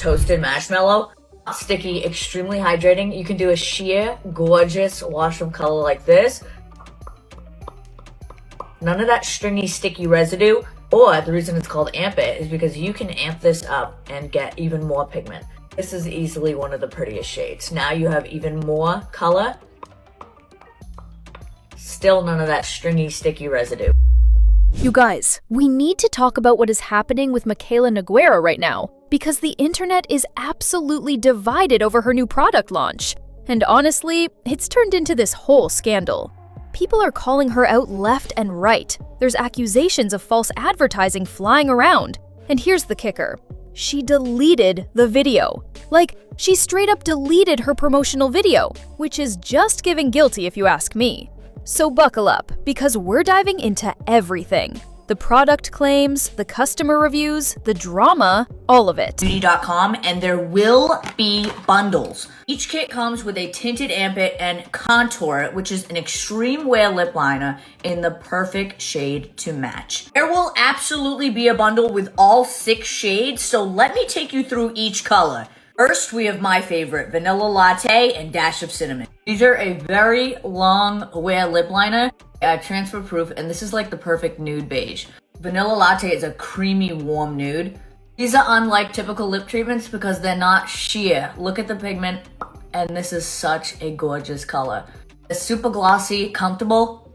toasted marshmallow. Sticky, extremely hydrating. You can do a sheer, gorgeous wash of color like this. None of that stringy, sticky residue. Or the reason it's called Amp It is because you can amp this up and get even more pigment. This is easily one of the prettiest shades. Now you have even more color. Still none of that stringy, sticky residue. You guys, we need to talk about what is happening with Mikayla Nogueira right now, because the internet is absolutely divided over her new product launch. And honestly, it's turned into this whole scandal. People are calling her out left and right. There's accusations of false advertising flying around. And here's the kicker. She deleted the video. Like, she straight up deleted her promotional video, which is just giving guilty if you ask me. So buckle up, because we're diving into everything. The product claims, the customer reviews, the drama, all of it. Beauty.com, and there will be bundles. Each kit comes with a tinted Amp It and Contour It, which is an extreme wear lip liner in the perfect shade to match. There will absolutely be a bundle with all 6 shades, so let me take you through each color. First, we have my favorite, Vanilla Latte and Dash of Cinnamon. These are a very long wear lip liner, transfer proof, and this is like the perfect nude beige. Vanilla Latte is a creamy, warm nude. These are unlike typical lip treatments because they're not sheer. Look at the pigment, and this is such a gorgeous color. It's super glossy, comfortable,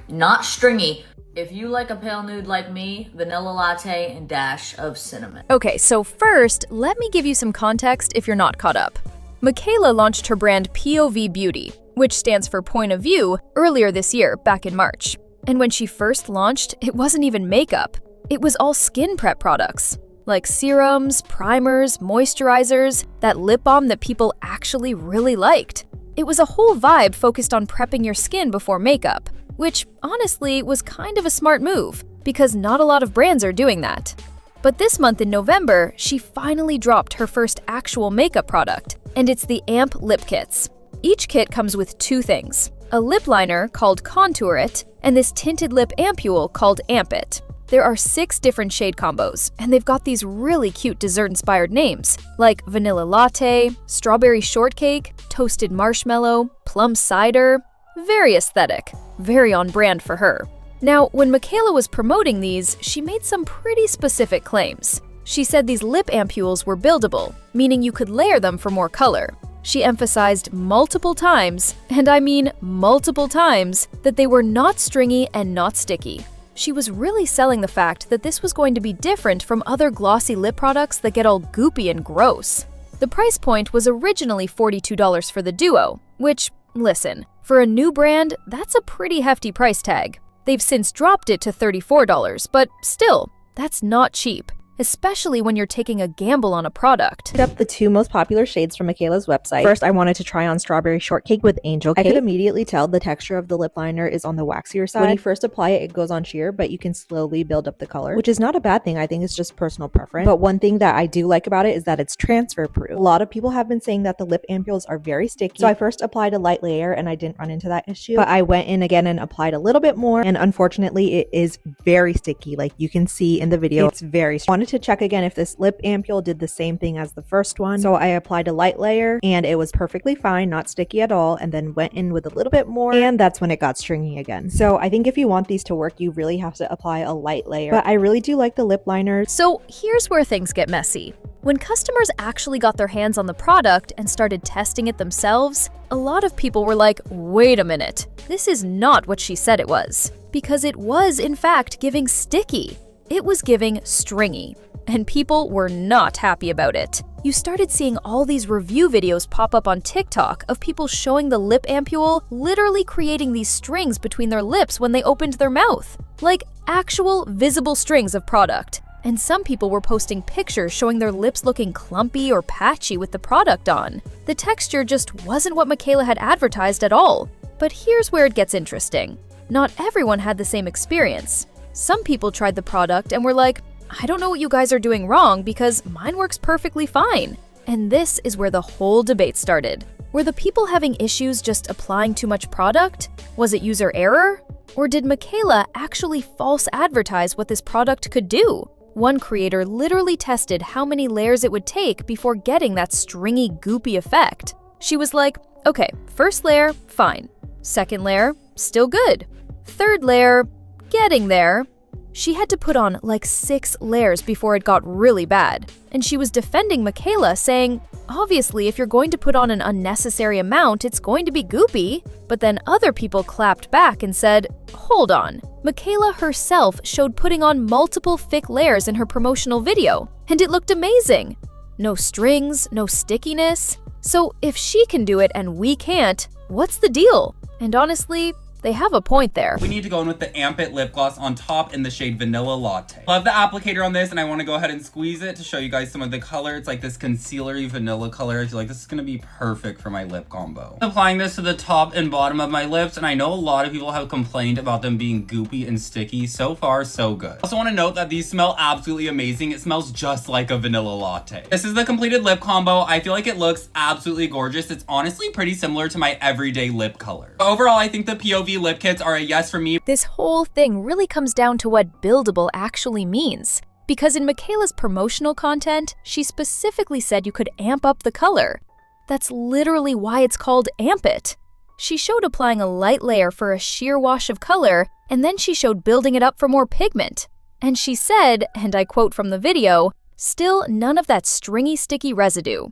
not stringy. If you like a pale nude like me, Vanilla Latte and Dash of Cinnamon. Okay, so first, let me give you some context if you're not caught up. Mikayla launched her brand POV Beauty, which stands for Point of View, earlier this year, back in March. And when she first launched, it wasn't even makeup. It was all skin prep products, like serums, primers, moisturizers, that lip balm that people actually really liked. It was a whole vibe focused on prepping your skin before makeup, which honestly was kind of a smart move, because not a lot of brands are doing that. But this month in November, she finally dropped her first actual makeup product, and it's the Amp Lip Kits. Each kit comes with 2 things, a lip liner called Contour It, and this tinted lip ampule called Amp It. There are 6 different shade combos, and they've got these really cute dessert-inspired names, like Vanilla Latte, Strawberry Shortcake, Toasted Marshmallow, Plum Cider. Very aesthetic, very on brand for her. Now, when Mikayla was promoting these, she made some pretty specific claims. She said these lip ampules were buildable, meaning you could layer them for more color. She emphasized multiple times, and I mean multiple times, that they were not stringy and not sticky. She was really selling the fact that this was going to be different from other glossy lip products that get all goopy and gross. The price point was originally $42 for the duo, which, listen, for a new brand, that's a pretty hefty price tag. They've since dropped it to $34, but still, that's not cheap, especially when you're taking a gamble on a product. Picked up the 2 most popular shades from Mikayla's website. First, I wanted to try on Strawberry Shortcake with Angel Cake. I could immediately tell the texture of the lip liner is on the waxier side. When you first apply it, it goes on sheer, but you can slowly build up the color, which is not a bad thing. I think it's just personal preference. But one thing that I do like about it is that it's transfer proof. A lot of people have been saying that the lip ampules are very sticky. So I first applied a light layer and I didn't run into that issue. But I went in again and applied a little bit more, and unfortunately it is very sticky. Like you can see in the video, it's very sticky. Wanted to check again if this lip ampule did the same thing as the first one. So I applied a light layer and it was perfectly fine, not sticky at all, and then went in with a little bit more, and that's when it got stringy again. So I think if you want these to work, you really have to apply a light layer. But I really do like the lip liners. So here's where things get messy. When customers actually got their hands on the product and started testing it themselves, a lot of people were like, wait a minute, this is not what she said it was. Because it was, in fact, giving sticky. It was giving stringy. And people were not happy about it. You started seeing all these review videos pop up on TikTok of people showing the lip ampule literally creating these strings between their lips when they opened their mouth. Like actual visible strings of product. And some people were posting pictures showing their lips looking clumpy or patchy with the product on. The texture just wasn't what Mikayla had advertised at all. But here's where it gets interesting. Not everyone had the same experience. Some people tried the product and were like, I don't know what you guys are doing wrong because mine works perfectly fine. And this is where the whole debate started. Were the people having issues just applying too much product? Was it user error? Or did Mikayla actually false advertise what this product could do? One creator literally tested how many layers it would take before getting that stringy, goopy effect. She was like, okay, first layer, fine. Second layer, still good. Third layer, getting there. She had to put on like 6 layers before it got really bad. And she was defending Mikayla, saying, obviously, if you're going to put on an unnecessary amount, it's going to be goopy. But then other people clapped back and said, hold on. Mikayla herself showed putting on multiple thick layers in her promotional video, and it looked amazing. No strings, no stickiness. So if she can do it and we can't, what's the deal? And honestly, they have a point there. We need to go in with the Ampit lip gloss on top in the shade Vanilla Latte. Love the applicator on this, and I want to go ahead and squeeze it to show you guys some of the color. It's like this concealery vanilla color. I feel like this is going to be perfect for my lip combo. Applying this to the top and bottom of my lips, and I know a lot of people have complained about them being goopy and sticky. So far, so good. I also want to note that these smell absolutely amazing. It smells just like a vanilla latte. This is the completed lip combo. I feel like it looks absolutely gorgeous. It's honestly pretty similar to my everyday lip color. Overall, I think the POV lip kits are a yes for me. This whole thing really comes down to what buildable actually means. Because in Mikayla's promotional content, she specifically said you could amp up the color. That's literally why it's called Amp It. She showed applying a light layer for a sheer wash of color, and then she showed building it up for more pigment. And she said, and I quote from the video, still none of that stringy, sticky residue.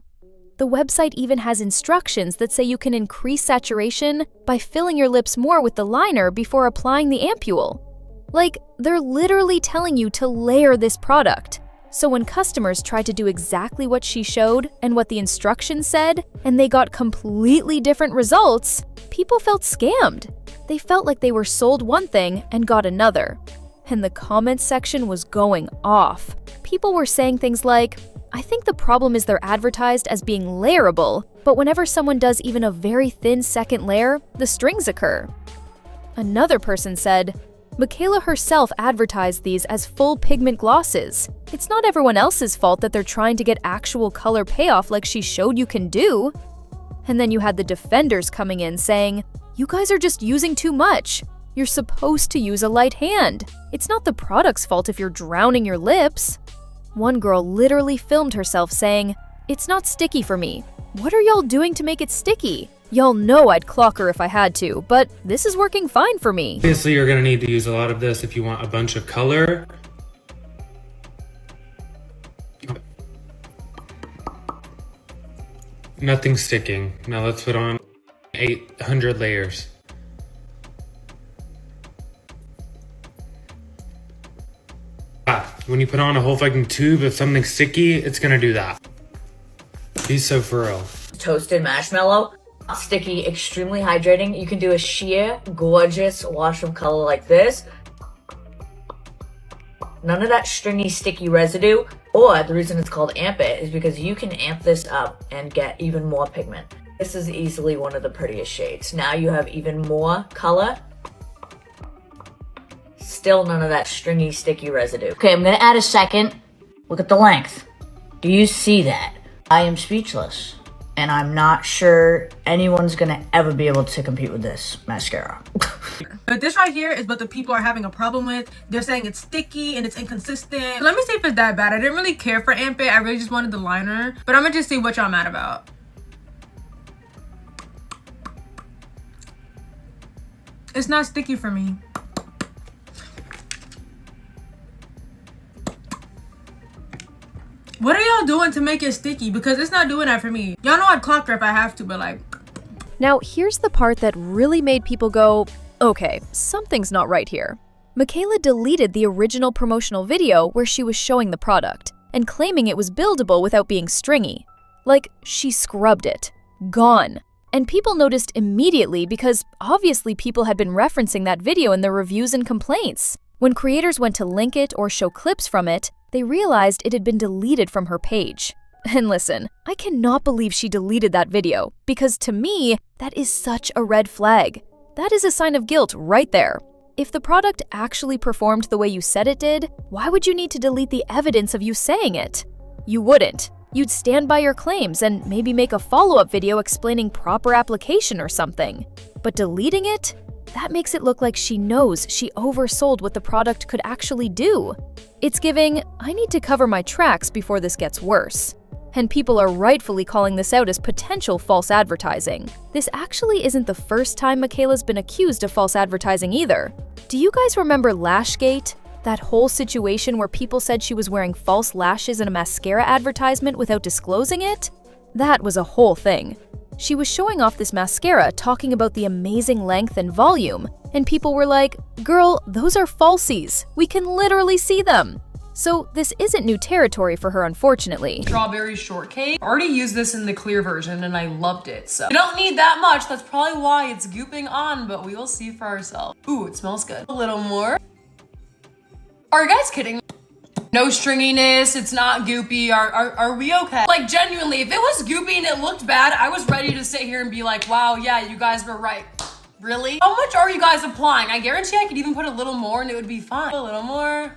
The website even has instructions that say you can increase saturation by filling your lips more with the liner before applying the ampule. Like, they're literally telling you to layer this product. So when customers tried to do exactly what she showed and what the instructions said, and they got completely different results, people felt scammed. They felt like they were sold one thing and got another. And the comments section was going off. People were saying things like, I think the problem is they're advertised as being layerable, but whenever someone does even a very thin second layer, the strings occur. Another person said, Mikayla herself advertised these as full pigment glosses. It's not everyone else's fault that they're trying to get actual color payoff like she showed you can do. And then you had the defenders coming in saying, you guys are just using too much. You're supposed to use a light hand. It's not the product's fault if you're drowning your lips. One girl literally filmed herself saying, it's not sticky for me. What are y'all doing to make it sticky? Y'all know I'd clock her if I had to, but this is working fine for me. Obviously, you're gonna need to use a lot of this if you want a bunch of color. Nothing sticking. Now let's put on 800 layers. When you put on a whole fucking tube of something sticky, it's gonna do that. Be so for real. Toasted marshmallow, sticky, extremely hydrating. You can do a sheer, gorgeous wash of color like this. None of that stringy, sticky residue. Or the reason it's called Amp It is because you can amp this up and get even more pigment. This is easily one of the prettiest shades. Now you have even more color. Still none of that stringy, sticky residue. Okay, I'm gonna add a second. Look at the length. Do you see that? I am speechless. And I'm not sure anyone's gonna ever be able to compete with this mascara. But this right here is what the people are having a problem with. They're saying it's sticky and it's inconsistent. Let me see if it's that bad. I didn't really care for Amp It. I really just wanted the liner. But I'm gonna just see what y'all mad about. It's not sticky for me. What are y'all doing to make it sticky? Because it's not doing that for me. Y'all know I'd clock her if I have to, but like... Now, here's the part that really made people go, okay, something's not right here. Mikayla deleted the original promotional video where she was showing the product and claiming it was buildable without being stringy. Like, she scrubbed it. Gone. And people noticed immediately because obviously people had been referencing that video in their reviews and complaints. When creators went to link it or show clips from it, they realized it had been deleted from her page. And listen, I cannot believe she deleted that video, because to me, that is such a red flag. That is a sign of guilt right there. If the product actually performed the way you said it did, why would you need to delete the evidence of you saying it? You wouldn't. You'd stand by your claims and maybe make a follow-up video explaining proper application or something. But deleting it? that makes it look like she knows she oversold what the product could actually do. It's giving, I need to cover my tracks before this gets worse. And people are rightfully calling this out as potential false advertising. This actually isn't the first time Mikayla's been accused of false advertising either. Do you guys remember Lashgate? That whole situation where people said she was wearing false lashes in a mascara advertisement without disclosing it? That was a whole thing. She was showing off this mascara, talking about the amazing length and volume, and people were like, "Girl, those are falsies. We can literally see them." So this isn't new territory for her, unfortunately. Strawberry shortcake. I already used this in the clear version and I loved it. So you don't need that much. That's probably why it's gooping on, but we will see for ourselves. Ooh, it smells good. A little more. Are you guys kidding? No stringiness, it's not goopy. Are we okay? Like genuinely, if it was goopy and it looked bad, I was ready to sit here and be like, wow, yeah, you guys were right. Really? How much are you guys applying? I guarantee I could even put a little more and it would be fine. A little more.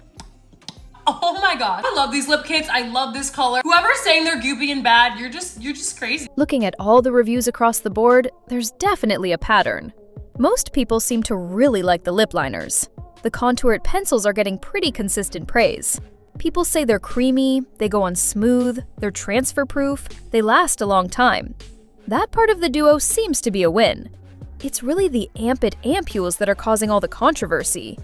Oh my god. I love these lip kits. I love this color. Whoever's saying they're goopy and bad, you're just crazy. Looking at all the reviews across the board, there's definitely a pattern. Most people seem to really like the lip liners. The contoured pencils are getting pretty consistent praise. People say they're creamy, they go on smooth, they're transfer-proof, they last a long time. That part of the duo seems to be a win. It's really the Ampit ampules that are causing all the controversy.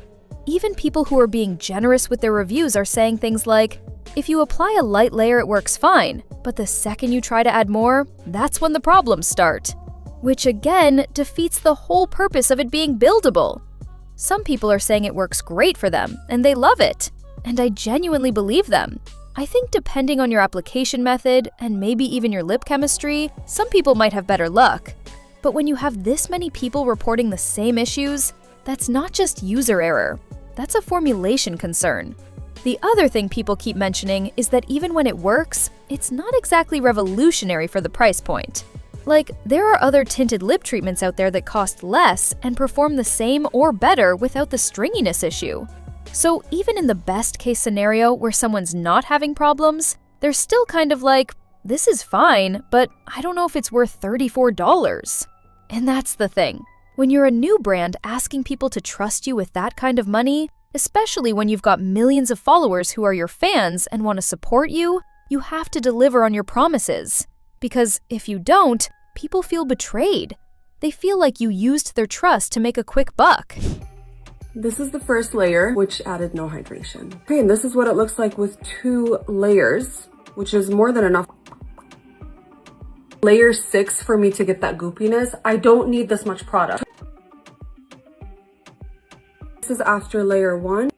Even people who are being generous with their reviews are saying things like, if you apply a light layer it works fine, but the second you try to add more, that's when the problems start. Which again defeats the whole purpose of it being buildable. Some people are saying it works great for them, and they love it. And I genuinely believe them. I think depending on your application method, and maybe even your lip chemistry, some people might have better luck. But when you have this many people reporting the same issues, that's not just user error. That's a formulation concern. The other thing people keep mentioning is that even when it works, it's not exactly revolutionary for the price point. Like, there are other tinted lip treatments out there that cost less and perform the same or better without the stringiness issue. So even in the best case scenario where someone's not having problems, they're still kind of like, this is fine, but I don't know if it's worth $34. And that's the thing. When you're a new brand asking people to trust you with that kind of money, especially when you've got millions of followers who are your fans and want to support you, you have to deliver on your promises. Because if you don't, people feel betrayed. They feel like you used their trust to make a quick buck. This is the first layer, which added no hydration. Okay, and this is what it looks like with 2 layers, which is more than enough. Layer 6 for me to get that goopiness. I don't need this much product. This is after layer 1.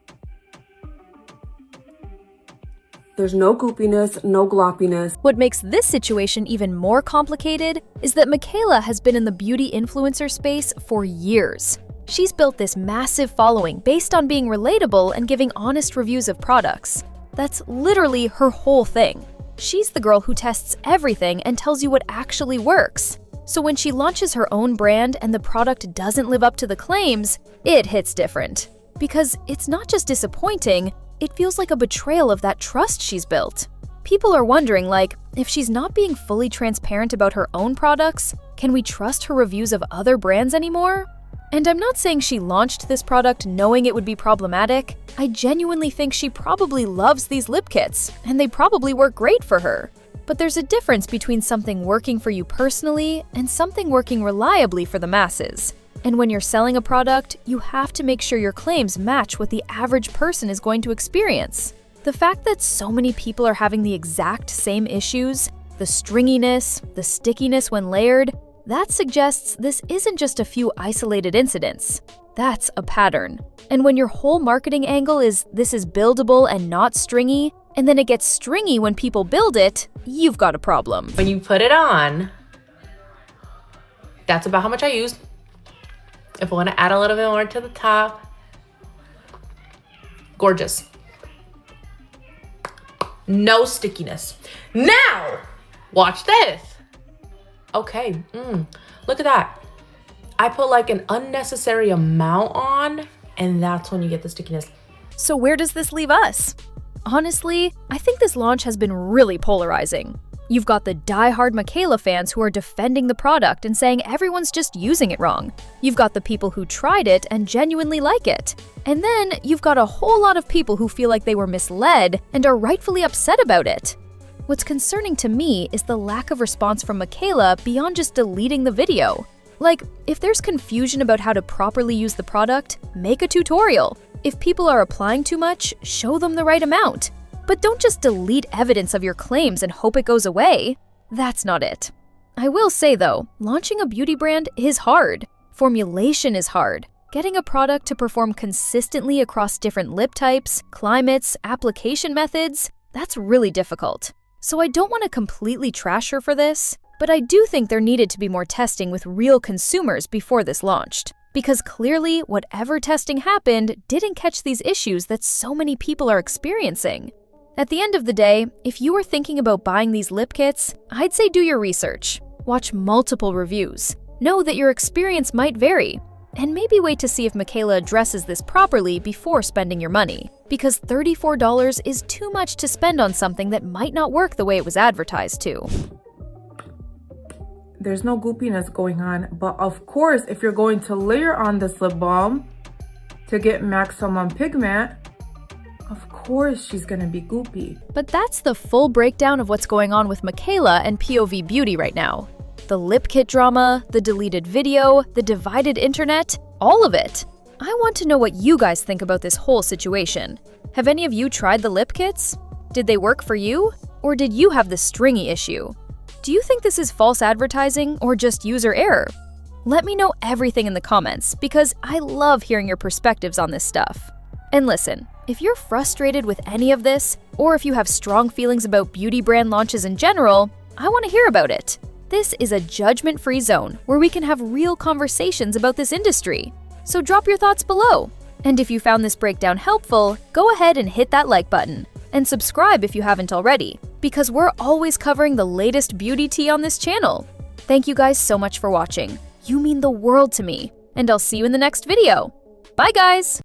There's no goopiness, no gloppiness. What makes this situation even more complicated is that Mikayla has been in the beauty influencer space for years. She's built this massive following based on being relatable and giving honest reviews of products. That's literally her whole thing. She's the girl who tests everything and tells you what actually works. So when she launches her own brand and the product doesn't live up to the claims, it hits different. Because it's not just disappointing, it feels like a betrayal of that trust she's built. People are wondering, like, if she's not being fully transparent about her own products, can we trust her reviews of other brands anymore? And I'm not saying she launched this product knowing it would be problematic. I genuinely think she probably loves these lip kits, and they probably work great for her. But there's a difference between something working for you personally and something working reliably for the masses. And when you're selling a product, you have to make sure your claims match what the average person is going to experience. The fact that so many people are having the exact same issues, the stringiness, the stickiness when layered, that suggests this isn't just a few isolated incidents. That's a pattern. And when your whole marketing angle is this is buildable and not stringy, and then it gets stringy when people build it, you've got a problem. When you put it on, that's about how much I used. If I want to add a little bit more to the top, gorgeous. No stickiness. Now, watch this. Okay, look at that. I put like an unnecessary amount on, and that's when you get the stickiness. So where does this leave us? Honestly, I think this launch has been really polarizing. You've got the die-hard Mikayla fans who are defending the product and saying everyone's just using it wrong. You've got the people who tried it and genuinely like it. And then you've got a whole lot of people who feel like they were misled and are rightfully upset about it. What's concerning to me is the lack of response from Mikayla beyond just deleting the video. Like, if there's confusion about how to properly use the product, make a tutorial. If people are applying too much, show them the right amount. But don't just delete evidence of your claims and hope it goes away. That's not it. I will say though, launching a beauty brand is hard. Formulation is hard. Getting a product to perform consistently across different lip types, climates, application methods, that's really difficult. So I don't want to completely trash her for this, but I do think there needed to be more testing with real consumers before this launched. Because clearly, whatever testing happened didn't catch these issues that so many people are experiencing. At the end of the day, if you are thinking about buying these lip kits, I'd say do your research. Watch multiple reviews. Know that your experience might vary. And maybe wait to see if Mikayla addresses this properly before spending your money. Because $34 is too much to spend on something that might not work the way it was advertised to. There's no goopiness going on, but of course, if you're going to layer on this lip balm to get maximum pigment, of course she's gonna be goopy. But that's the full breakdown of what's going on with Mikayla and POV Beauty right now. The lip kit drama, the deleted video, the divided internet, all of it. I want to know what you guys think about this whole situation. Have any of you tried the lip kits? Did they work for you? Or did you have the stringy issue? Do you think this is false advertising or just user error? Let me know everything in the comments because I love hearing your perspectives on this stuff. And listen, if you're frustrated with any of this, or if you have strong feelings about beauty brand launches in general, I want to hear about it. This is a judgment-free zone where we can have real conversations about this industry. So drop your thoughts below. And if you found this breakdown helpful, go ahead and hit that like button. And subscribe if you haven't already, because we're always covering the latest beauty tea on this channel. Thank you guys so much for watching. You mean the world to me. And I'll see you in the next video. Bye guys!